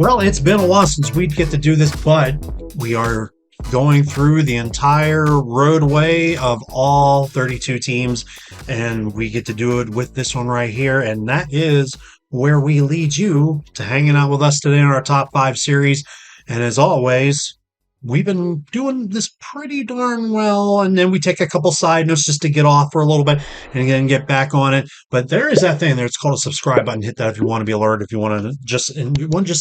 Well, it's been a while since we'd get to do this, but we are going through the entire roadway of all 32 teams, and we get to do it with this one right here. And that is where we lead you to hanging out with us today in our top five series. And as always, we've been doing this pretty darn well. And then we take a couple side notes just to get off for a little bit and then get back on it. But there is that thing there. It's called a subscribe button. Hit that if you want to be alerted, if you want to just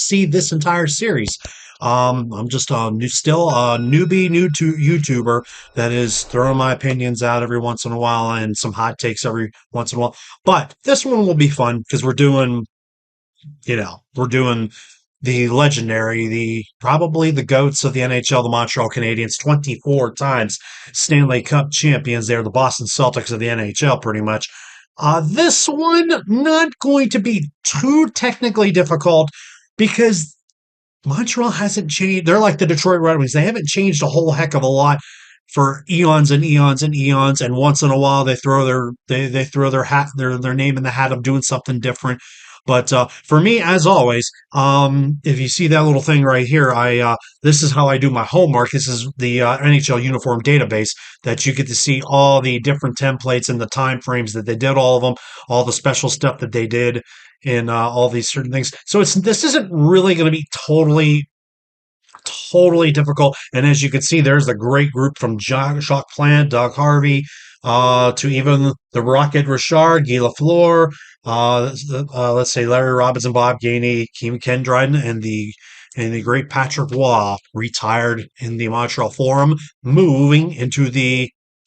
see this entire series. I'm just still a new to YouTuber that is throwing my opinions out every once in a while and some hot takes every once in a while. But this one will be fun because we're doing the legendary, the probably the GOATs of the NHL, the Montreal Canadiens, 24 times Stanley Cup champions. They're the Boston Celtics of the NHL, pretty much. This one, not going to be too technically difficult because Montreal hasn't changed. They're like the Detroit Red Wings. They haven't changed a whole heck of a lot for eons and eons and eons. And once in a while, they throw their name in the hat of doing something different. But for me, as always, if you see that little thing right here, I this is how I do my homework. This is the NHL uniform database that you get to see all the different templates and the time frames that they did all of them, all the special stuff that they did in all these certain things. So this isn't really going to be totally difficult. And as you can see, there's a great group from Jacques Plant, Doug Harvey, to even the Rocket Richard, Guy Lafleur, let's say Larry Robinson, Bob Gainey, Ken Dryden, and the great Patrick Waugh, retired in the Montreal Forum, moving into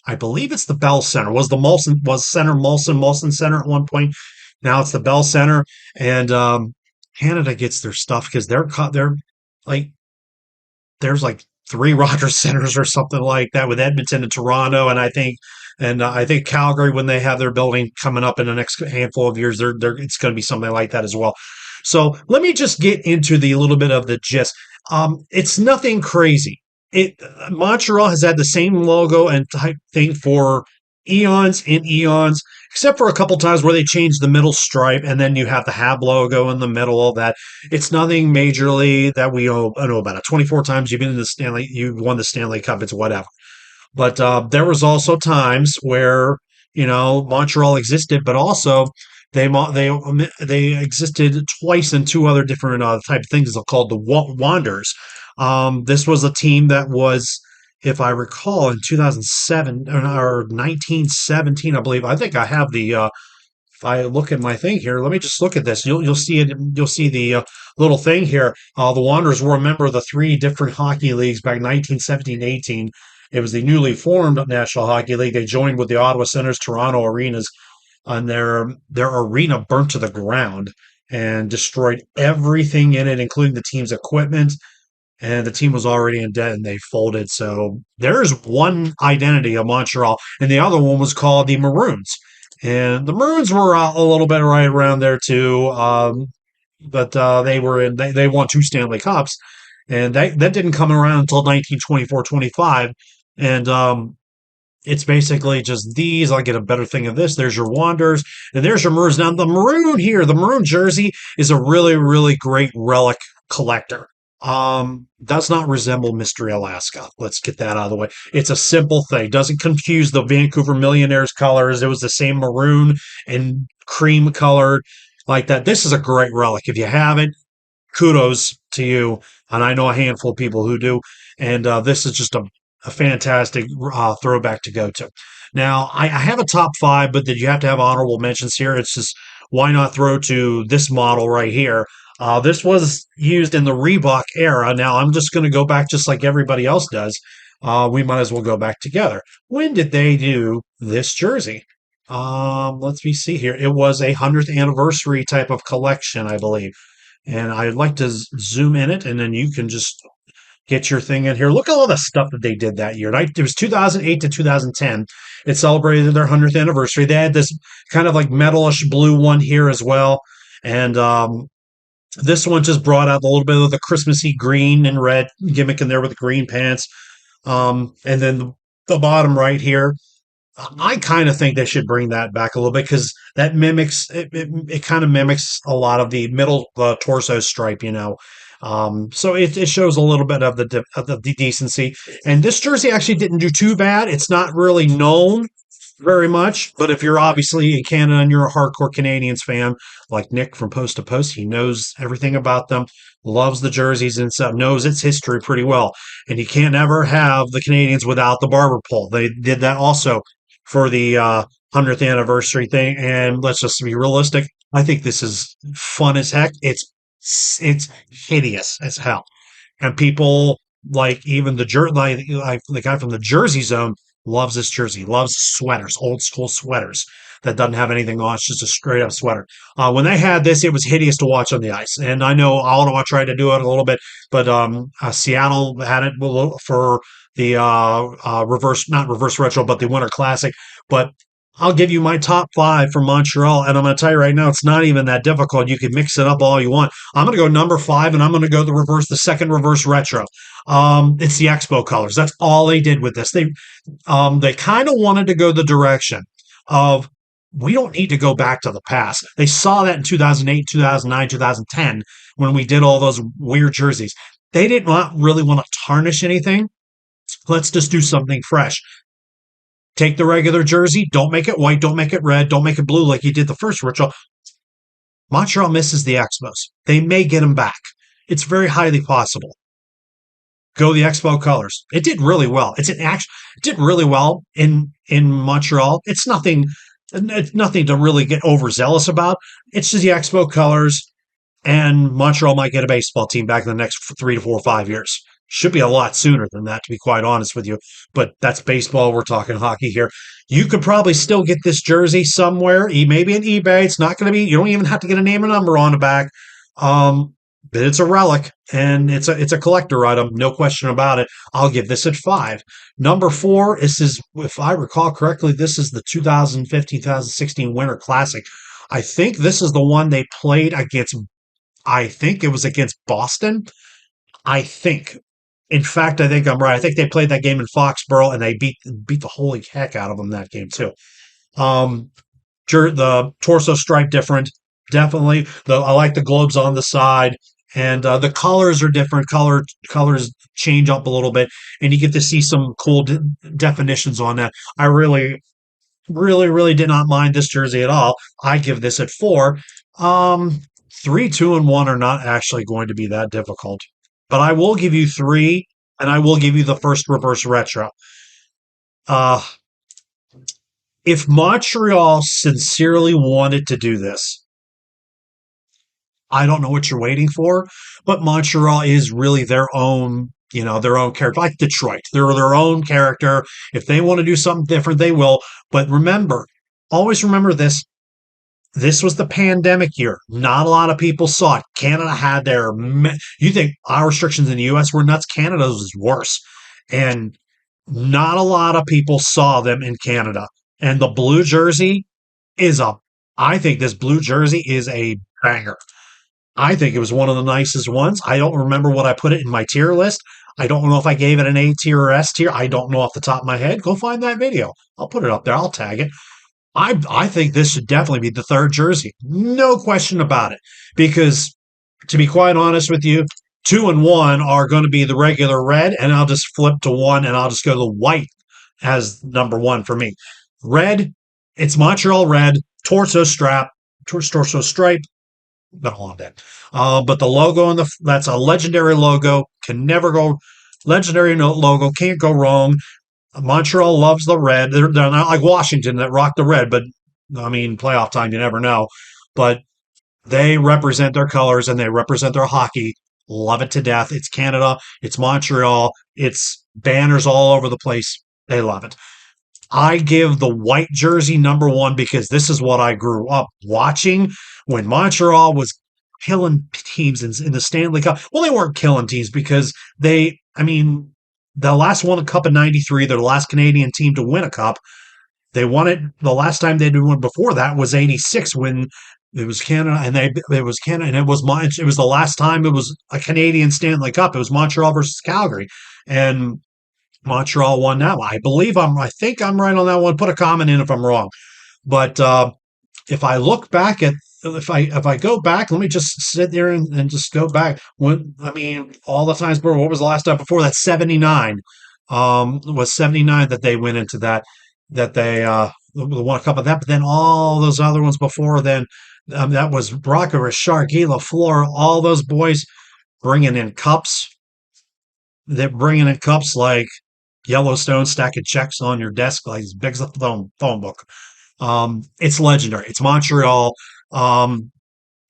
I believe it's the Bell Center. Was Center Molson Center at one point? Now it's the Bell Center, and Canada gets their stuff because they're like there's like three Rogers Centers or something like that with Edmonton and Toronto, and I think Calgary, when they have their building coming up in the next handful of years, it's going to be something like that as well. So let me just get into the little bit of the gist. It's nothing crazy. Montreal has had the same logo and type thing for eons and eons, except for a couple times where they changed the middle stripe, and then you have the Hab logo in the middle. All that. It's nothing majorly that we know about it. 24 times you've won the Stanley Cup. It's whatever. But there was also times where Montreal existed, but also they existed twice in two other different type of things called the Wanderers. This was a team that was, if I recall, in 2007 or 1917, I believe. I think I have the. If I look at my thing here, let me just look at this. You'll see it. You'll see the little thing here. The Wanderers were a member of the three different hockey leagues back in 1917-18. It was the newly formed National Hockey League. They joined with the Ottawa Senators, Toronto Arenas, and their arena burnt to the ground and destroyed everything in it, including the team's equipment. And the team was already in debt and they folded. So there's one identity of Montreal, and the other one was called the Maroons. And the Maroons were a little bit right around there too, but they won two Stanley Cups, and that didn't come around until 1924-25. And it's basically just these. I'll get a better thing of this. There's your Wanderers, and there's your Maroons. Now, the maroon here, the maroon jersey, is a really, really great relic collector. Does not resemble Mystery Alaska. Let's get that out of the way. It's a simple thing. Doesn't confuse the Vancouver Millionaires colors. It was the same maroon and cream colored like that. This is a great relic. If you have it, kudos to you. And I know a handful of people who do. And this is just a fantastic throwback to go to. Now, I have a top five, but you have to have honorable mentions here. It's just, why not throw to this model right here? This was used in the Reebok era. Now, I'm just going to go back just like everybody else does. We might as well go back together. When did they do this jersey? Let's see here. It was a 100th anniversary type of collection, I believe. And I'd like to zoom in it, and then you can just get your thing in here. Look at all the stuff that they did that year. It was 2008 to 2010. It celebrated their 100th anniversary. They had this kind of like metalish blue one here as well. And this one just brought out a little bit of the Christmassy green and red gimmick in there with the green pants. And then the bottom right here, I kind of think they should bring that back a little bit because that it kind of mimics a lot of the middle torso stripe, So it shows a little bit of the decency. And this jersey actually didn't do too bad. It's not really known very much, but if you're obviously in Canada and you're a hardcore Canadians fan, like Nick from Post to Post, he knows everything about them, loves the jerseys and stuff, knows its history pretty well. And you can't ever have the Canadians without the barber pole. They did that also for the 100th anniversary thing. And let's just be realistic. I think this is fun as heck. It's hideous as hell, and people like even like the guy from the Jersey Zone loves this jersey, loves sweaters, old school sweaters that doesn't have anything on. It's just a straight up sweater. When they had this, it was hideous to watch on the ice, and I know Ottawa tried to do it a little bit, but Seattle had it for the not reverse retro, but the Winter Classic. But I'll give you my top five for Montreal, and I'm going to tell you right now, it's not even that difficult. You can mix it up all you want. I'm going to go number five, and I'm going to go the second reverse retro. It's the Expo colors. That's all they did with this. They kind of wanted to go the direction of we don't need to go back to the past. They saw that in 2008, 2009, 2010 when we did all those weird jerseys. They didn't really want to tarnish anything. Let's just do something fresh. Take the regular jersey, don't make it white, don't make it red, don't make it blue like you did the first ritual. Montreal misses the Expos. They may get them back. It's very highly possible. Go the Expo colors. It did really well. It did really well in Montreal. It's nothing to really get overzealous about. It's just the Expo colors, and Montreal might get a baseball team back in the next 3 to 4 or 5 years. Should be a lot sooner than that, to be quite honest with you. But that's baseball. We're talking hockey here. You could probably still get this jersey somewhere, maybe on eBay. It's not going to be. You don't even have to get a name and number on the back. But it's a relic, and it's a collector item, no question about it. I'll give this at five. Number four, if I recall correctly, this is the 2015-2016 Winter Classic. I think this is the one they played against. I think it was against Boston. I think. In fact, I think I'm right. I think they played that game in Foxborough, and they beat the holy heck out of them that game too. Um, the torso stripe different, definitely. I like the globes on the side, and the colors are different. Colors change up a little bit, and you get to see some cool definitions on that. I really did not mind this jersey at all. I give this at four. Um, Three, two, and one are not actually going to be that difficult, but I will give you three, and I will give you the first reverse retro. Uh, if Montreal sincerely wanted to do this, I don't know what you're waiting for, but Montreal is really their own character, like Detroit. They're their own character. If they want to do something different, they will. But always remember this. This was the pandemic year. Not a lot of people saw it. Canada had you think our restrictions in the US were nuts? Canada's was worse. And not a lot of people saw them in Canada. And the blue jersey I think this blue jersey is a banger. I think it was one of the nicest ones. I don't remember what I put it in my tier list. I don't know if I gave it an A tier or S tier. I don't know off the top of my head. Go find that video. I'll put it up there. I'll tag it. I think this should definitely be the third jersey. No question about it. Because to be quite honest with you, two and one are going to be the regular red, and I'll just flip to one and I'll just go the white as number one for me. Red, it's Montreal red, torso stripe, been a long day. But the logo that's a legendary logo. Can never go legendary logo. Can't go wrong. Montreal loves the red. They're not like Washington that rock the red, but I mean, playoff time, you never know. But they represent their colors and they represent their hockey. Love it to death. It's Canada. It's Montreal. It's banners all over the place. They love it. I give the white jersey number one because this is what I grew up watching when Montreal was killing teams in the Stanley Cup. Well, they weren't killing teams because the last won a cup in '93. They're the last Canadian team to win a cup. They won it the last time they did one before that was '86 when it was Canada, and it was Canada, and it was the last time it was a Canadian Stanley Cup. It was Montreal versus Calgary, and Montreal won that one. I think I'm right on that one. Put a comment in if I'm wrong. But if I look back at if I go back, let me just sit there and just go back. When I mean all the times before, what was the last time before that? 79. Was 79 that they went into that they won a cup of that, but then all those other ones before then, that was Rocco Richard, Guy Lafleur, all those boys bringing in cups. They're bringing in cups like Yellowstone, stacking checks on your desk like as big as a phone book. It's legendary. It's Montreal. Um,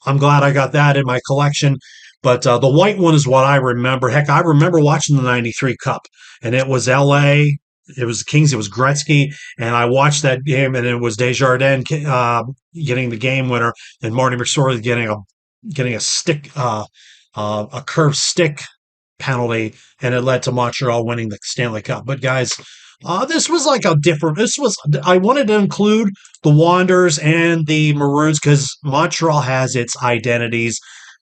I'm glad I got that in my collection. But the white one is what I remember. Heck, I remember watching the '93 Cup, and it was LA. It was the Kings. It was Gretzky, and I watched that game, and it was Desjardins getting the game winner, and Marty McSorley getting a stick, a curved stick penalty, and it led to Montreal winning the Stanley Cup. But guys, this was like a different. This was I wanted to include the Wanderers and the Maroons because Montreal has its identities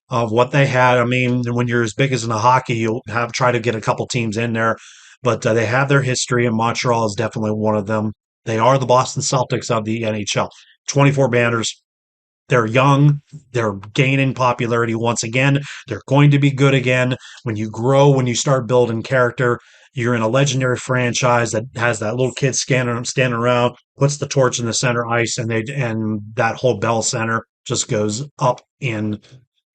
of what they had. I mean, when you're as big as in the hockey, you'll have try to get a couple teams in there, but they have their history, and Montreal is definitely one of them. They are the Boston Celtics of the NHL. 24 banners, they're young. They're gaining popularity once again. They're going to be good again. When you grow, when you start building character, you're in a legendary franchise that has that little kid standing around, puts the torch in the center ice, and that whole Bell Center just goes up and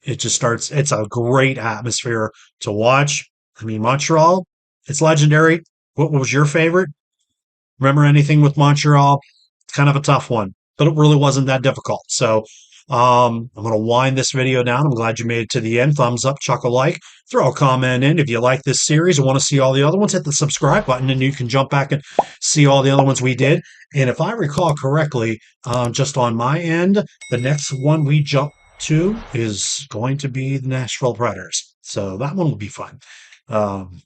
it just starts. It's a great atmosphere to watch. I mean, Montreal, it's legendary. What was your favorite? Remember anything with Montreal? It's kind of a tough one, but it really wasn't that difficult. So I'm going to wind this video down. I'm glad you made it to the end. Thumbs up, chuck a like, throw a comment in. If you like this series and want to see all the other ones, hit the subscribe button and you can jump back and see all the other ones we did. And if I recall correctly, just on my end, the next one we jump to is going to be the Nashville Predators. So that one will be fun. Um,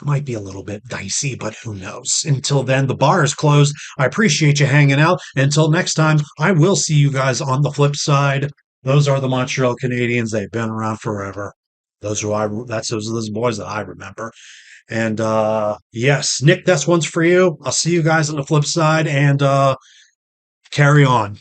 might be a little bit dicey, but who knows? Until then, the bar is closed. I appreciate you hanging out. Until next time, I will see you guys on the flip side. Those are the Montreal Canadiens. They've been around forever. Those are those boys that I remember. And yes, Nick, that's one's for you. I'll see you guys on the flip side and carry on.